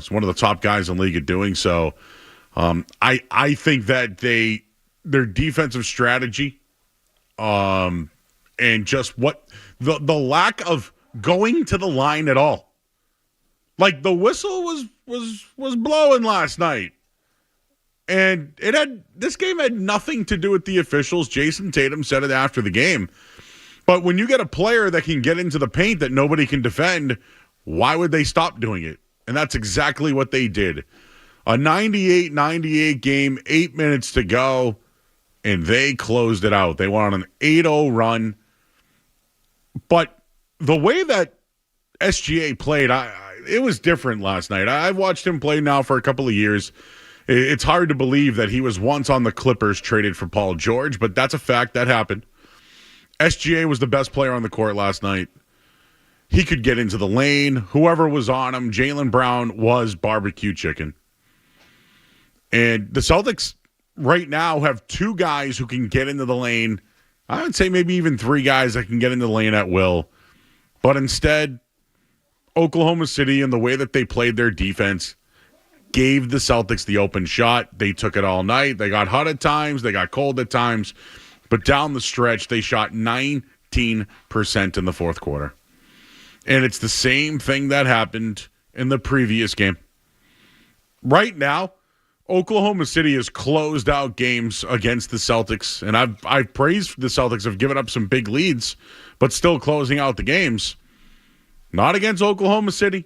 is one of the top guys in the league at doing so. I think that their defensive strategy, and just what the lack of going to the line at all. Like the whistle was blowing last night. And this game had nothing to do with the officials. Jason Tatum said it after the game. But when you get a player that can get into the paint that nobody can defend, why would they stop doing it? And that's exactly what they did. A 98-98 game, 8 minutes to go, and they closed it out. They went on an 8-0 run. But the way that SGA played, it was different last night. I've watched him play now for a couple of years. It's hard to believe that he was once on the Clippers traded for Paul George, but that's a fact. That happened. SGA was the best player on the court last night. He could get into the lane. Whoever was on him, Jaylen Brown was barbecue chicken. And the Celtics right now have two guys who can get into the lane. I would say maybe even three guys that can get into the lane at will. But instead, Oklahoma City and the way that they played their defense gave the Celtics the open shot. They took it all night. They got hot at times. They got cold at times. But down the stretch, they shot 19% in the fourth quarter. And it's the same thing that happened in the previous game. Right now, Oklahoma City has closed out games against the Celtics. And I've praised the Celtics have given up some big leads, but still closing out the games. Not against Oklahoma City.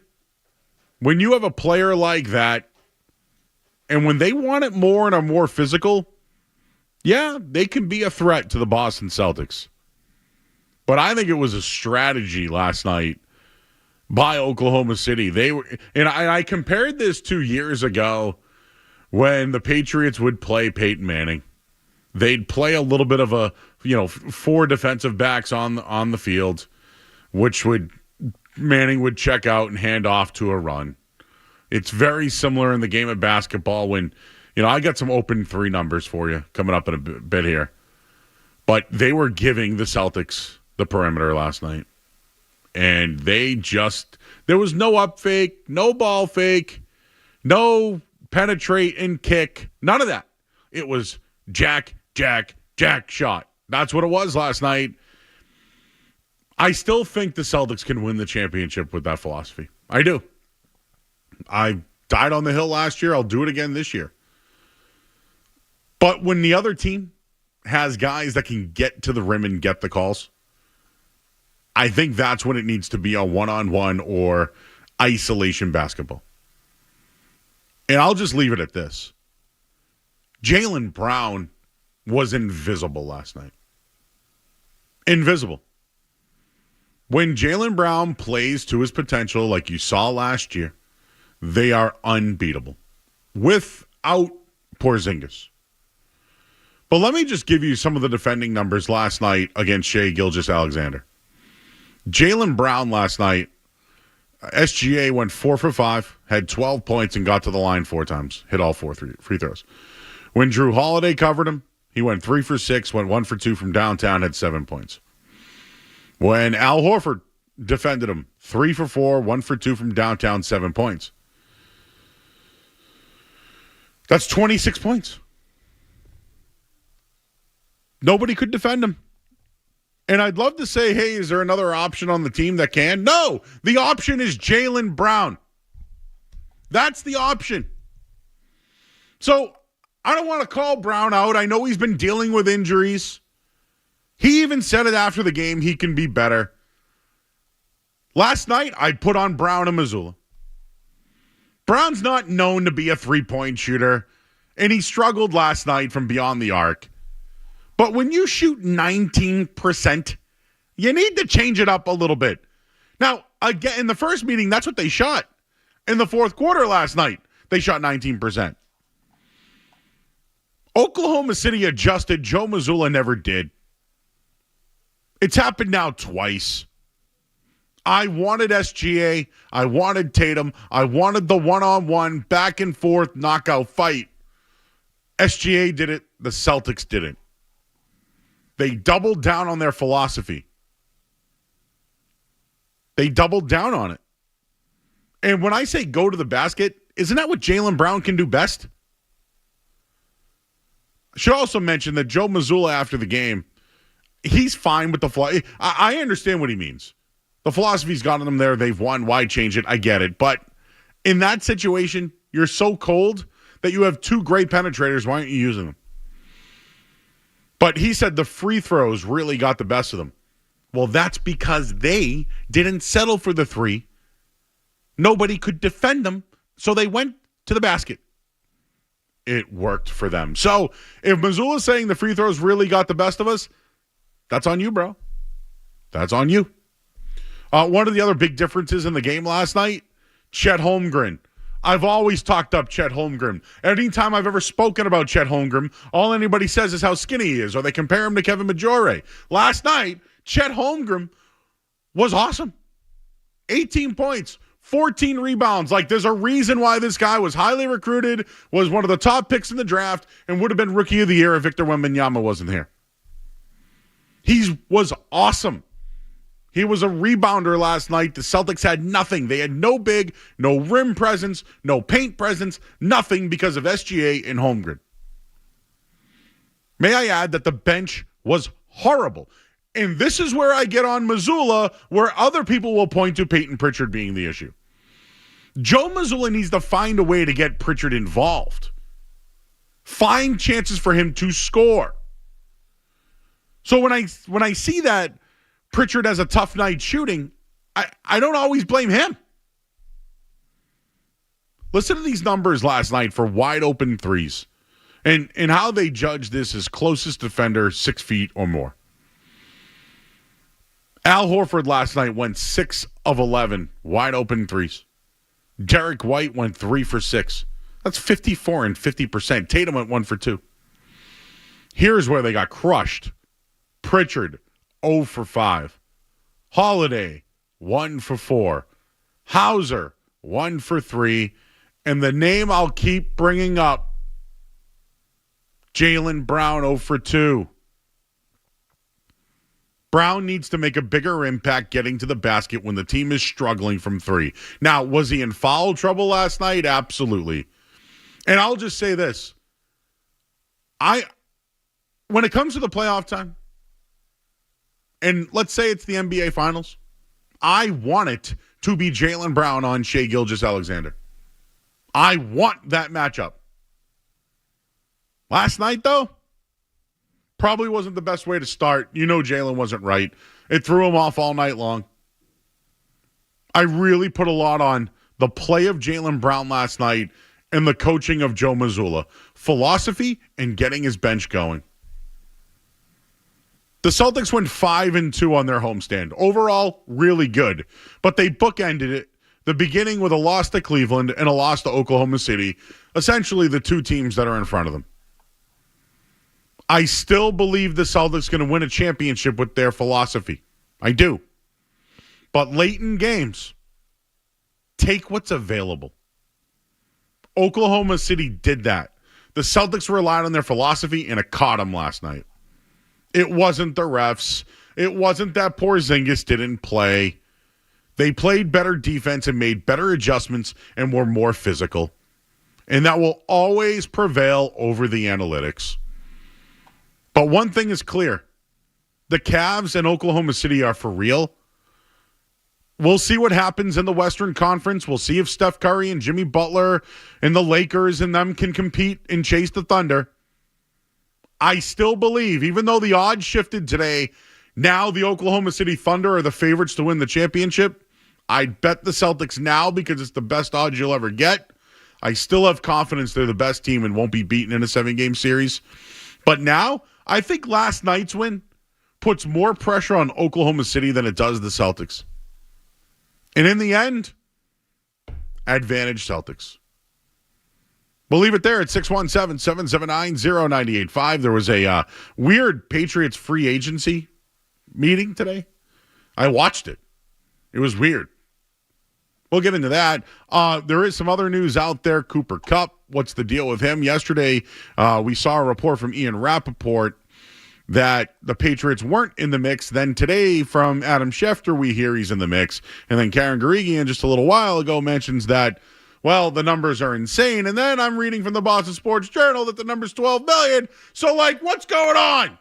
When you have a player like that, and when they want it more and are more physical, yeah, they can be a threat to the Boston Celtics. But I think it was a strategy last night by Oklahoma City. They were, and I compared this 2 years ago when the Patriots would play Peyton Manning. They'd play a little bit of a, four defensive backs on the field, which Manning would check out and hand off to a run. It's very similar in the game of basketball when, I got some open three numbers for you coming up in a bit here. But they were giving the Celtics the perimeter last night. And there was no up fake, no ball fake, no penetrate and kick, none of that. It was jack shot. That's what it was last night. I still think the Celtics can win the championship with that philosophy. I do. I died on the hill last year. I'll do it again this year. But when the other team has guys that can get to the rim and get the calls, I think that's when it needs to be a one-on-one or isolation basketball. And I'll just leave it at this. Jaylen Brown was invisible last night. Invisible. When Jaylen Brown plays to his potential like you saw last year, they are unbeatable without Porzingis. But let me just give you some of the defending numbers last night against Shai Gilgeous-Alexander. Jaylen Brown last night, SGA went 4 for 5, had 12 points, and got to the line 4 times. Hit all 4 free throws. When Drew Holiday covered him, he went 3 for 6, went 1 for 2 from downtown, had 7 points. When Al Horford defended him, 3 for 4, 1 for 2 from downtown, 7 points. That's 26 points. Nobody could defend him. And I'd love to say, hey, is there another option on the team that can? No, the option is Jaylen Brown. That's the option. So I don't want to call Brown out. I know he's been dealing with injuries. He even said it after the game, he can be better. Last night, I put on Brown and Mazzulla. Brown's not known to be a three-point shooter, and he struggled last night from beyond the arc. But when you shoot 19%, you need to change it up a little bit. Now, again, in the first meeting, that's what they shot. In the fourth quarter last night, they shot 19%. Oklahoma City adjusted. Joe Mazzulla never did. It's happened now twice. I wanted SGA. I wanted Tatum. I wanted the one-on-one, back-and-forth knockout fight. SGA did it. The Celtics didn't. They doubled down on their philosophy. They doubled down on it. And when I say go to the basket, isn't that what Jaylen Brown can do best? I should also mention that Joe Mazzulla after the game, he's fine with the philosophy. I understand what he means. The philosophy's gotten them there. They've won. Why change it? I get it. But in that situation, you're so cold that you have two great penetrators. Why aren't you using them? But he said the free throws really got the best of them. Well, that's because they didn't settle for the three. Nobody could defend them, so they went to the basket. It worked for them. So if Mazzulla's saying the free throws really got the best of us, that's on you, bro. That's on you. One of the other big differences in the game last night, Chet Holmgren. I've always talked up Chet Holmgren. Anytime I've ever spoken about Chet Holmgren, all anybody says is how skinny he is, or they compare him to Kevin Majore. Last night, Chet Holmgren was awesome. 18 points, 14 rebounds. Like, there's a reason why this guy was highly recruited, was one of the top picks in the draft, and would have been Rookie of the Year if Victor Wembanyama wasn't here. He was awesome. He was a rebounder last night. The Celtics had nothing. They had no big, no rim presence, no paint presence, nothing because of SGA and Holmgren. May I add that the bench was horrible. And this is where I get on Mazzulla, where other people will point to Peyton Pritchard being the issue. Joe Mazzulla needs to find a way to get Pritchard involved. Find chances for him to score. So when I see that Pritchard has a tough night shooting, I don't always blame him. Listen to these numbers last night for wide open threes and how they judge this as closest defender 6 feet or more. Al Horford last night went 6 of 11 wide open threes. Derek White went 3 for 6. That's 54 and 50%. Tatum went 1 for 2. Here's where they got crushed. Pritchard, 0 for 5. Holiday, 1 for 4. Hauser, 1 for 3. And the name I'll keep bringing up, Jaylen Brown, 0 for 2. Brown needs to make a bigger impact getting to the basket when the team is struggling from 3. Now, was he in foul trouble last night? Absolutely. And I'll just say this. When it comes to the playoff time, and let's say it's the NBA Finals, I want it to be Jaylen Brown on Shai Gilgeous-Alexander. I want that matchup. Last night, though, probably wasn't the best way to start. You know Jaylen wasn't right. It threw him off all night long. I really put a lot on the play of Jaylen Brown last night and the coaching of Joe Mazzulla. Philosophy and getting his bench going. The Celtics went 5-2 on their homestand. Overall, really good. But they bookended it, the beginning with a loss to Cleveland and a loss to Oklahoma City, essentially the two teams that are in front of them. I still believe the Celtics are going to win a championship with their philosophy. I do. But late in games, take what's available. Oklahoma City did that. The Celtics relied on their philosophy, and it caught them last night. It wasn't the refs. It wasn't that Porzingis didn't play. They played better defense and made better adjustments and were more physical. And that will always prevail over the analytics. But one thing is clear. The Cavs and Oklahoma City are for real. We'll see what happens in the Western Conference. We'll see if Steph Curry and Jimmy Butler and the Lakers and them can compete and chase the Thunder. I still believe, even though the odds shifted today, now the Oklahoma City Thunder are the favorites to win the championship. I'd bet the Celtics now because it's the best odds you'll ever get. I still have confidence they're the best team and won't be beaten in a 7-game series. But now, I think last night's win puts more pressure on Oklahoma City than it does the Celtics. And in the end, advantage Celtics. We'll leave it there at 617-779-0985. There was a weird Patriots free agency meeting today. I watched it. It was weird. We'll get into that. There is some other news out there. Cooper Kupp, what's the deal with him? Yesterday, we saw a report from Ian Rappaport that the Patriots weren't in the mix. Then today, from Adam Schefter, we hear he's in the mix. And then Karen Guregian, just a little while ago, mentions that, Well, the numbers are insane. And then I'm reading from the Boston Sports Journal that the number's 12 million. So, like, what's going on?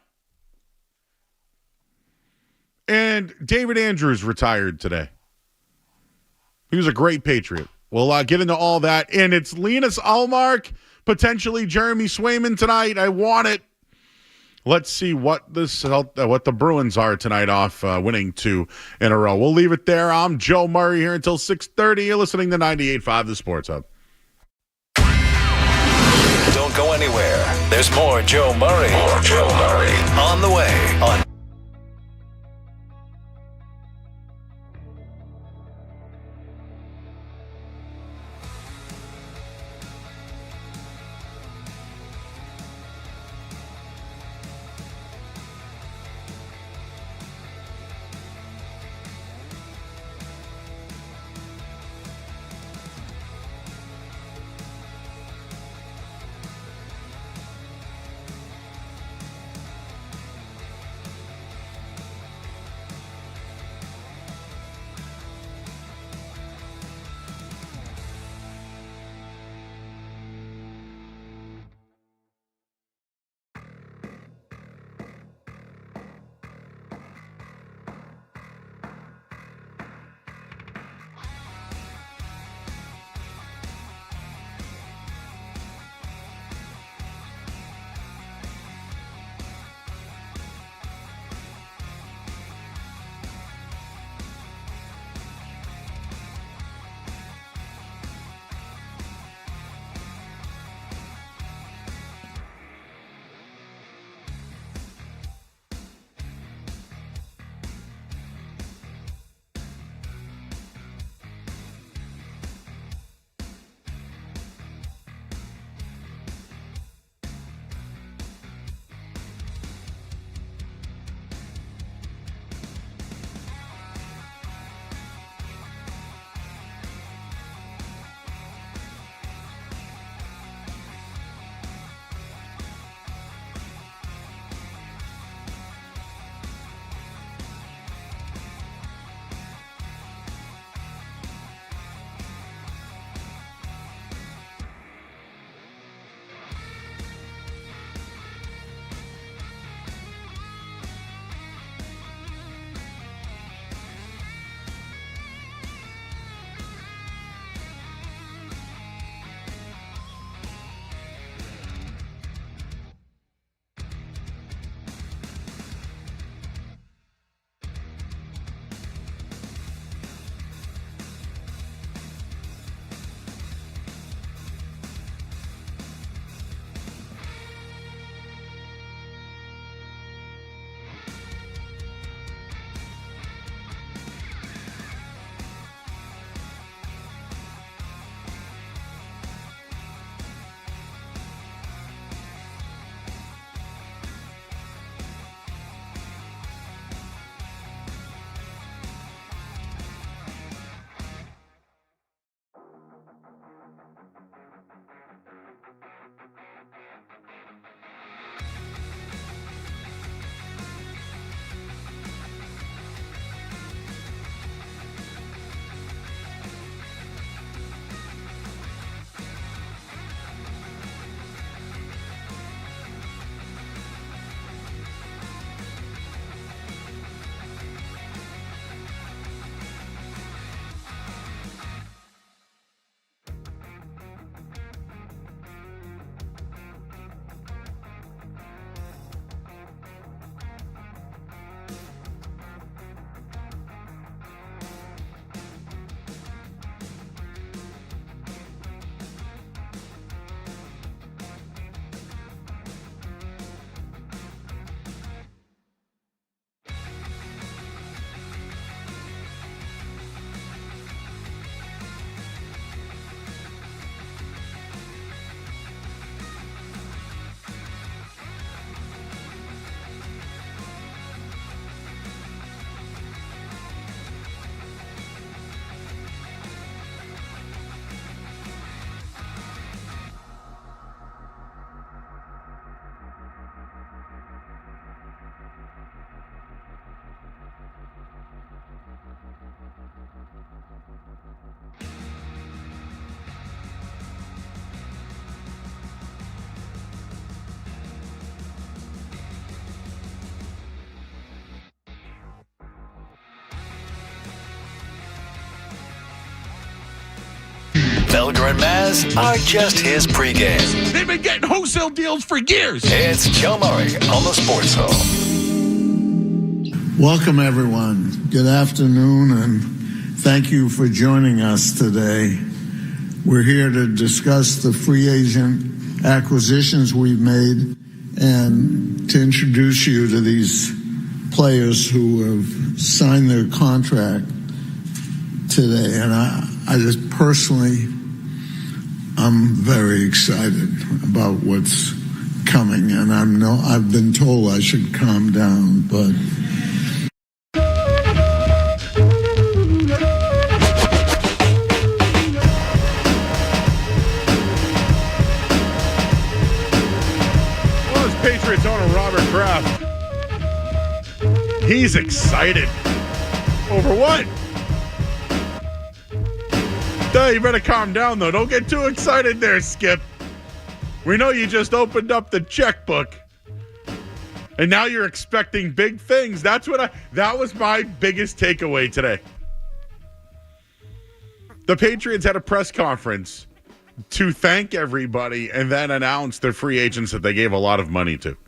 And David Andrews retired today. He was a great Patriot. We'll get into all that. And it's Linus Ullmark, potentially Jeremy Swayman tonight. I want it. Let's see what the Bruins are tonight off winning 2 in a row. We'll leave it there. I'm Joe Murray here until 6:30. You're listening to 98.5 The Sports Hub. Don't go anywhere. There's more Joe Murray. On the way on ideas are just his pregame. They've been getting wholesale deals for years. It's Joe Murray on the Sports Hall. Welcome, everyone. Good afternoon, and thank you for joining us today. We're here to discuss the free agent acquisitions we've made and to introduce you to these players who have signed their contract today. And I just personally, I'm very excited about what's coming. And I've been told I should calm down, but Patriots owner Robert Kraft. He's excited. Over what? You better calm down, though. Don't get too excited there, Skip. We know you just opened up the checkbook. And now you're expecting big things. That was my biggest takeaway today. The Patriots had a press conference to thank everybody and then announce their free agents that they gave a lot of money to.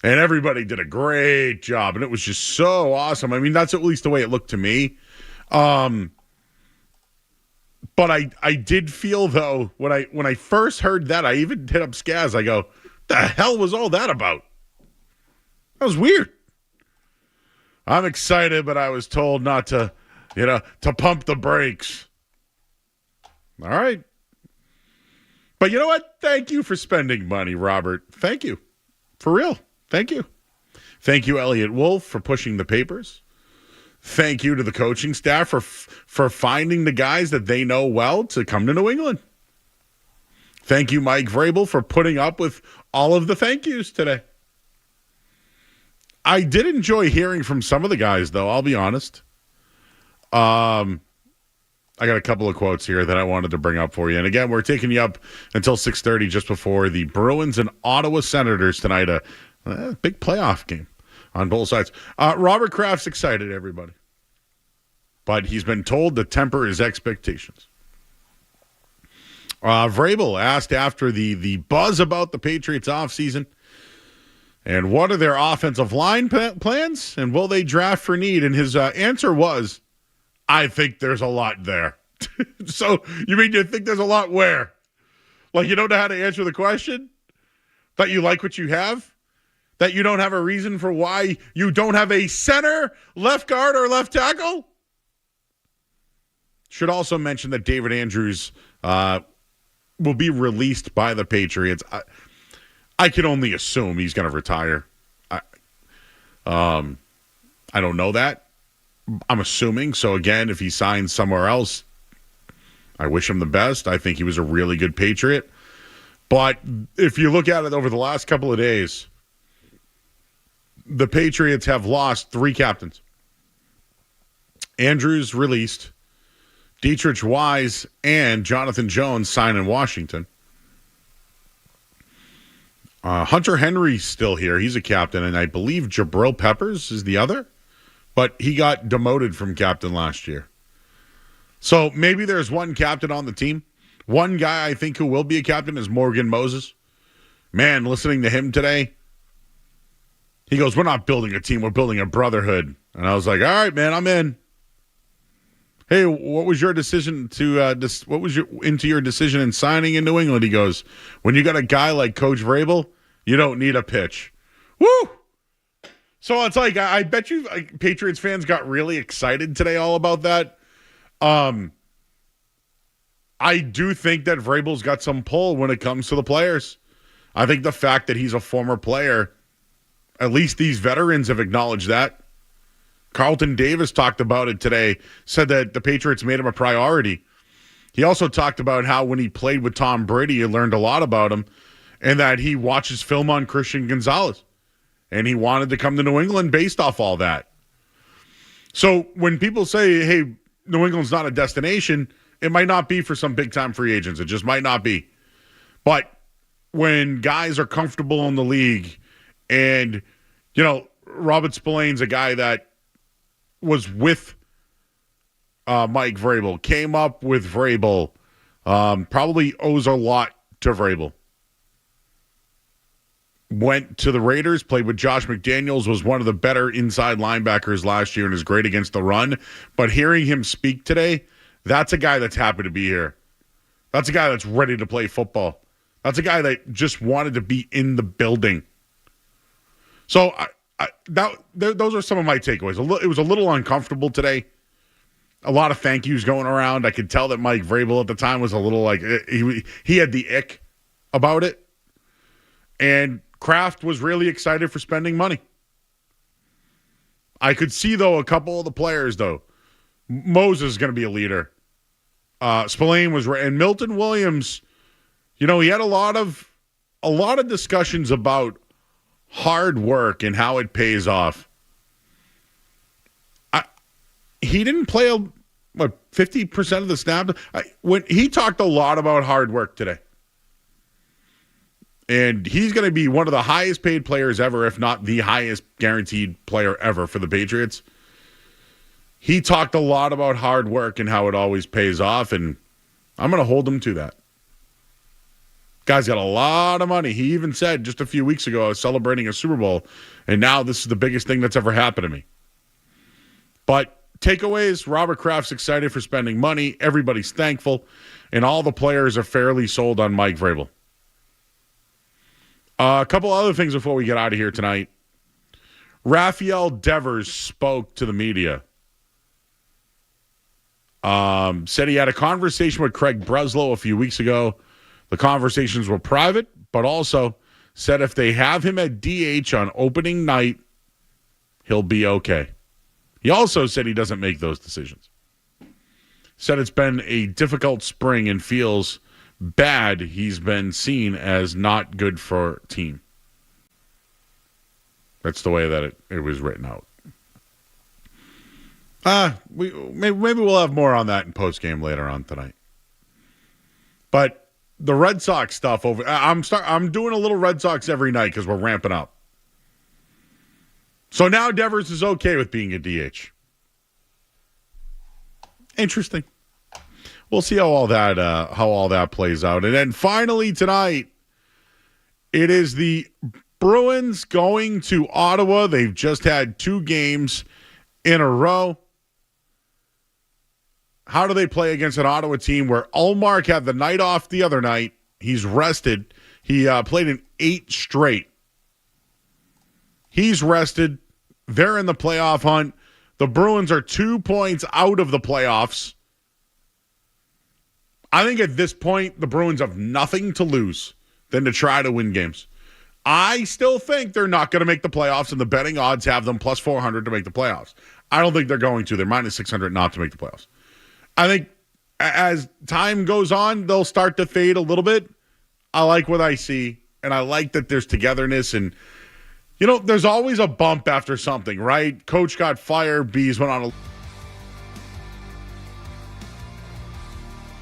And everybody did a great job, and it was just so awesome. I mean, that's at least the way it looked to me. But I did feel, though, when I first heard that, I even hit up Skaz. I go, the hell was all that about? That was weird. I'm excited, but I was told not to, to pump the brakes. All right. But you know what? Thank you for spending money, Robert. Thank you. For real. Thank you. Thank you, Elliot Wolf, for pushing the papers. Thank you to the coaching staff for finding the guys that they know well to come to New England. Thank you, Mike Vrabel, for putting up with all of the thank yous today. I did enjoy hearing from some of the guys, though, I'll be honest. I got a couple of quotes here that I wanted to bring up for you. And again, we're taking you up until 6:30 just before the Bruins and Ottawa Senators tonight. A big playoff game on both sides. Robert Kraft's excited, everybody. But he's been told to temper his expectations. Vrabel asked after the buzz about the Patriots offseason, and what are their offensive line plans, and will they draft for need? And his answer was, I think there's a lot there. So, you think there's a lot where? Like you don't know how to answer the question? That you like what you have? That you don't have a reason for why you don't have a center, left guard, or left tackle? Should also mention that David Andrews will be released by the Patriots. I can only assume he's going to retire. I don't know that. I'm assuming. So, again, if he signs somewhere else, I wish him the best. I think he was a really good Patriot. But if you look at it over the last couple of days, the Patriots have lost 3 captains. Andrews released, Dietrich Wise and Jonathan Jones sign in Washington. Hunter Henry's still here. He's a captain, and I believe Jabril Peppers is the other. But he got demoted from captain last year. So maybe there's one captain on the team. One guy I think who will be a captain is Morgan Moses. Man, listening to him today, he goes, we're not building a team, we're building a brotherhood. And I was like, all right, man, I'm in. Hey, what was your decision into your decision in signing in New England? He goes, when you got a guy like Coach Vrabel, you don't need a pitch. Woo! So it's like, I bet you Patriots fans got really excited today all about that. I do think that Vrabel's got some pull when it comes to the players. I think the fact that he's a former player, at least these veterans have acknowledged that. Carlton Davis talked about it today, said that the Patriots made him a priority. He also talked about how when he played with Tom Brady, he learned a lot about him, and that he watches film on Christian Gonzalez. And he wanted to come to New England based off all that. So when people say, hey, New England's not a destination, it might not be for some big-time free agents. It just might not be. But when guys are comfortable in the league and, Robert Spillane's a guy that was with Mike Vrabel, came up with Vrabel, Probably owes a lot to Vrabel. Went to the Raiders, played with Josh McDaniels, was one of the better inside linebackers last year and is great against the run. But hearing him speak today, that's a guy that's happy to be here. That's a guy that's ready to play football. That's a guy that just wanted to be in the building. So those are some of my takeaways. It was a little uncomfortable today. A lot of thank yous going around. I could tell that Mike Vrabel at the time was a little like he had the ick about it. And Kraft was really excited for spending money. I could see, though, a couple of the players, though. Moses is going to be a leader. Spillane was right. And Milton Williams, he had a lot of discussions about hard work and how it pays off. He didn't play 50% of the snap. When he talked a lot about hard work today. And he's going to be one of the highest paid players ever, if not the highest guaranteed player ever for the Patriots. He talked a lot about hard work and how it always pays off, and I'm going to hold him to that. Guy's got a lot of money. He even said just a few weeks ago, I was celebrating a Super Bowl, and now this is the biggest thing that's ever happened to me. But takeaways, Robert Kraft's excited for spending money. Everybody's thankful, and all the players are fairly sold on Mike Vrabel. A couple other things before we get out of here tonight. Rafael Devers spoke to the media. Said he had a conversation with Craig Breslow a few weeks ago. The conversations were private, but also said if they have him at DH on opening night, he'll be okay. He also said he doesn't make those decisions. Said it's been a difficult spring and feels bad he's been seen as not good for team. That's the way that it was written out. Maybe we'll have more on that in postgame later on tonight. But the Red Sox stuff I'm doing a little Red Sox every night because we're ramping up. So now Devers is okay with being a DH. Interesting. We'll see how all that plays out. And then finally tonight, it is the Bruins going to Ottawa. They've just had 2 games in a row. How do they play against an Ottawa team where Ullmark had the night off the other night? He's rested. He played in 8 straight. He's rested. They're in the playoff hunt. The Bruins are 2 points out of the playoffs. I think at this point, the Bruins have nothing to lose than to try to win games. I still think they're not going to make the playoffs, and the betting odds have them plus 400 to make the playoffs. I don't think they're going to. They're minus 600 not to make the playoffs. I think as time goes on, they'll start to fade a little bit. I like what I see, and I like that there's togetherness, and there's always a bump after something, right? Coach got fired, Bees went on a